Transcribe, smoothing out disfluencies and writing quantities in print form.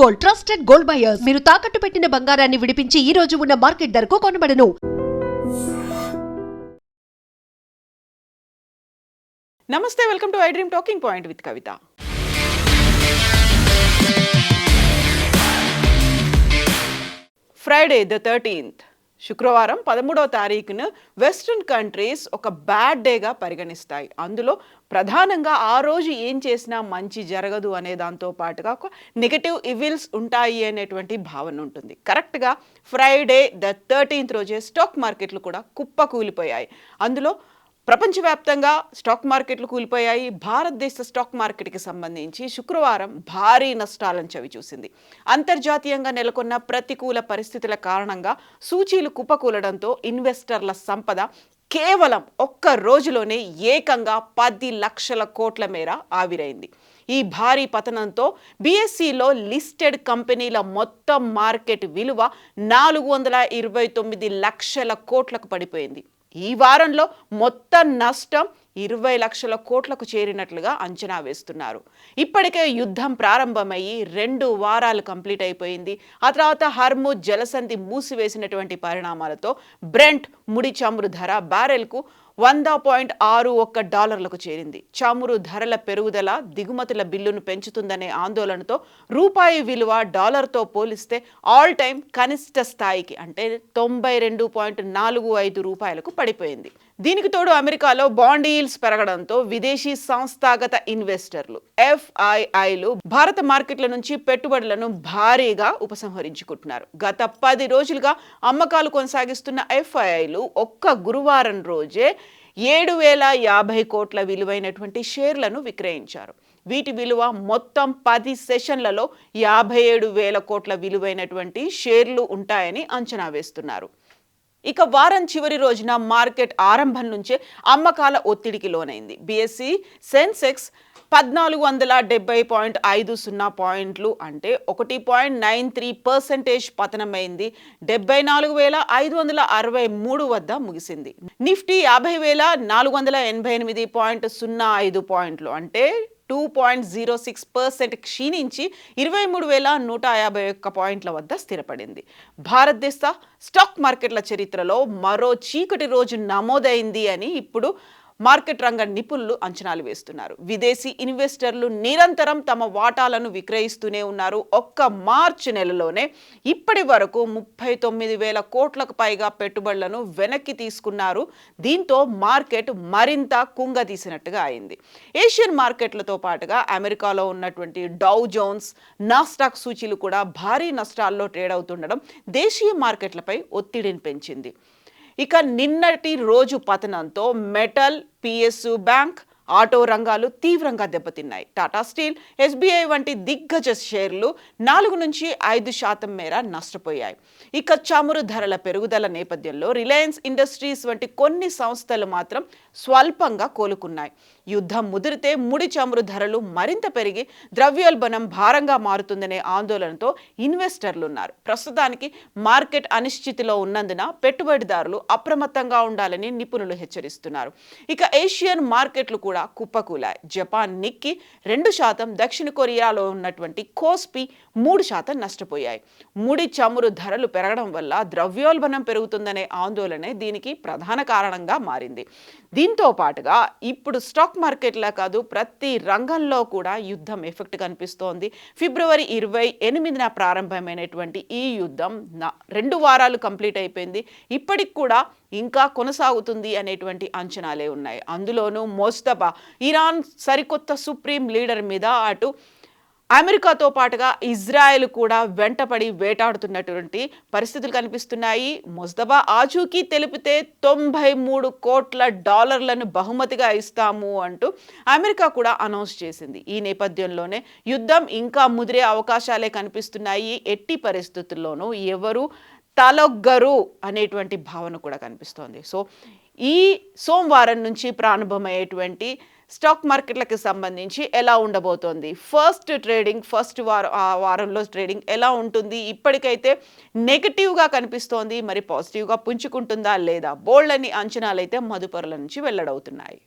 Gold, trusted gold buyers. మీరు తాకట్టు పెట్టిన బంగారాన్ని విడిపించి ఈ రోజు ఉన్న మార్కెట్ ధరకు కొనబడను. నమస్తే, welcome to I dream talking point with Kavitha. Friday the 13th, శుక్రవారం 13వ తారీఖును వెస్ట్రన్ కంట్రీస్ ఒక బ్యాడ్ డేగా పరిగణిస్తాయి. అందులో ప్రధానంగా ఆ రోజు ఏం చేసినా మంచి జరగదు అనే దాంతో పాటుగా ఒక నెగటివ్ ఇవిల్స్ ఉంటాయి అనేటువంటి భావన ఉంటుంది. కరెక్ట్గా ఫ్రైడే ద 13th రోజే స్టాక్ మార్కెట్లు కూడా కుప్పకూలిపోయాయి. అందులో ప్రపంచవ్యాప్తంగా స్టాక్ మార్కెట్లు కూలిపోయాయి. భారతదేశ స్టాక్ మార్కెట్కి సంబంధించి శుక్రవారం భారీ నష్టాలను చవిచూసింది. అంతర్జాతీయంగా నెలకొన్న ప్రతికూల పరిస్థితుల కారణంగా సూచీలు కుప్పకూలడంతో ఇన్వెస్టర్ల సంపద కేవలం ఒక్క రోజులోనే ఏకంగా 10 లక్షల కోట్ల మేర ఆవిరైంది. ఈ భారీ పతనంతో BSEలో లిస్టెడ్ కంపెనీల మొత్తం మార్కెట్ విలువ 429 లక్షల కోట్లకు పడిపోయింది. ఈ వారంలో మొత్తం నష్టం 20 లక్షల కోట్లకు చేరినట్లుగా అంచనా వేస్తున్నారు. ఇప్పటికే యుద్ధం ప్రారంభమయ్యి 2 వారాలు కంప్లీట్ అయిపోయింది. ఆ తర్వాత హర్ముజ్ జలసంధి మూసివేసినటువంటి పరిణామాలతో బ్రెంట్ ముడి చమురు ధర బ్యారెల్కు $100.61 చేరింది. చమురు ధరల పెరుగుదల దిగుమతుల బిల్లును పెంచుతుందనే ఆందోళనతో రూపాయి విలువ డాలర్తో పోలిస్తే ఆల్ టైమ్ కనిష్ట స్థాయికి అంటే 92.45 రూపాయలకు పడిపోయింది. దీనికి తోడు అమెరికాలో బాండ్ ఈల్డ్స్ పెరగడంతో విదేశీ సంస్థాగత ఇన్వెస్టర్లు FIIలు భారత మార్కెట్ల నుంచి పెట్టుబడులను భారీగా ఉపసంహరించుకుంటున్నారు. గత 10 రోజులుగా అమ్మకాలు కొనసాగిస్తున్న FIIలు ఒక్క గురువారం రోజే 7,050 కోట్ల విలువైనటువంటి షేర్లను విక్రయించారు. వీటి విలువ మొత్తం 10 సెషన్లలో 57,000 కోట్ల విలువైనటువంటి షేర్లు ఉంటాయని అంచనా వేస్తున్నారు. ఇక వారం చివరి రోజున మార్కెట్ ఆరంభం నుంచే అమ్మకాల ఒత్తిడికి లోనైంది. BSE సెన్సెక్స్ 1470.50 పాయింట్లు అంటే 1.93% పతనమైంది. 74,563 వద్ద ముగిసింది. నిఫ్టీ 50,488.05 పాయింట్లు అంటే 2.06% క్షీణించి 23,151 పాయింట్ల వద్ద స్థిరపడింది. భారతదేశ స్టాక్ మార్కెట్ల చరిత్రలో మరో చీకటి రోజు నమోదైంది అని ఇప్పుడు మార్కెట్ రంగ నిపుణులు అంచనాలు వేస్తున్నారు. విదేశీ ఇన్వెస్టర్లు నిరంతరం తమ వాటాలను విక్రయిస్తూనే ఉన్నారు. ఒక్క మార్చి నెలలోనే ఇప్పటి వరకు 39,000 కోట్లకు పైగా పెట్టుబడులను వెనక్కి తీసుకున్నారు. దీంతో మార్కెట్ మరింత కుంగదీసినట్టుగా అయింది. ఏషియన్ మార్కెట్లతో పాటుగా అమెరికాలో ఉన్నటువంటి డౌ జోన్స్, నాస్డాక్ సూచీలు కూడా భారీ నష్టాల్లో ట్రేడ్ అవుతుండడం దేశీయ మార్కెట్లపై ఒత్తిడిని పెంచింది. ఇక నిన్నటి రోజు పతనంతో మెటల్, PSU బ్యాంక్, ఆటో రంగాలు తీవ్రంగా దెబ్బతిన్నాయి. టాటా స్టీల్, SBI వంటి దిగ్గజ షేర్లు 4 నుంచి 5% మేర నష్టపోయాయి. ఇక చమురు ధరల పెరుగుదల నేపథ్యంలో రిలయన్స్ ఇండస్ట్రీస్ వంటి కొన్ని సంస్థలు మాత్రం స్వల్పంగా కోలుకున్నాయి. యుద్ధం ముదిరితే ముడి చమురు ధరలు మరింత పెరిగి ద్రవ్యోల్బణం భారంగా మారుతుందనే ఆందోళనతో ఇన్వెస్టర్లు ఉన్నారు. ప్రస్తుతానికి మార్కెట్ అనిశ్చితిలో ఉన్నందున పెట్టుబడిదారులు అప్రమత్తంగా ఉండాలని నిపుణులు హెచ్చరిస్తున్నారు. ఇక ఏషియన్ మార్కెట్లు కూడా కుప్పకూలాయి. జపాన్ నిక్కీ 2%, దక్షిణ కొరియాలో ఉన్నటువంటి కోస్పి 3% నష్టపోయాయి. ముడి చమురు ధరలు పెరగడం వల్ల ద్రవ్యోల్బణం పెరుగుతుందనే ఆందోళనే దీనికి ప్రధాన కారణంగా మారింది. దీంతో పాటుగా ఇప్పుడు స్టాక్ మార్కెట్లా కాదు ప్రతి రంగంలో కూడా యుద్ధం ఎఫెక్ట్ కనిపిస్తోంది. ఫిబ్రవరి 28న ప్రారంభమైనటువంటి ఈ యుద్ధం 2 వారాలు కంప్లీట్ అయిపోయింది. ఇప్పటికి కూడా ఇంకా కొనసాగుతుంది అనేటువంటి అంచనాలే ఉన్నాయి. అందులోనూ మోస్తఫా ఇరాన్ సరికొత్త సుప్రీం లీడర్ మీద అటు అమెరికాతో పాటుగా ఇజ్రాయెల్ కూడా వెంటపడి వేటాడుతున్నటువంటి పరిస్థితులు కనిపిస్తున్నాయి. మొస్తఫా ఆచూకీ తెలిపితే $93 కోట్ల బహుమతిగా ఇస్తాము అంటూ అమెరికా కూడా అనౌన్స్ చేసింది. ఈ నేపథ్యంలోనే యుద్ధం ఇంకా ముదిరే అవకాశాలే కనిపిస్తున్నాయి. ఎట్టి పరిస్థితుల్లోనూ ఎవరు తలొగ్గరు అనేటువంటి భావన కూడా కనిపిస్తోంది. సో ఈ సోమవారం నుంచి ప్రారంభమయ్యేటువంటి స్టాక్ మార్కెట్లకు సంబంధించి ఎలా ఉండబోతోంది, ఫస్ట్ వారంలో ట్రేడింగ్ ఎలా ఉంటుంది, ఇప్పటికైతే నెగటివ్గా కనిపిస్తోంది, మరి పాజిటివ్గా పుంజుకుంటుందా లేదా, బోల్డ్ అని అంచనాలు అయితే మదుపరుల నుంచి వెల్లడవుతున్నాయి.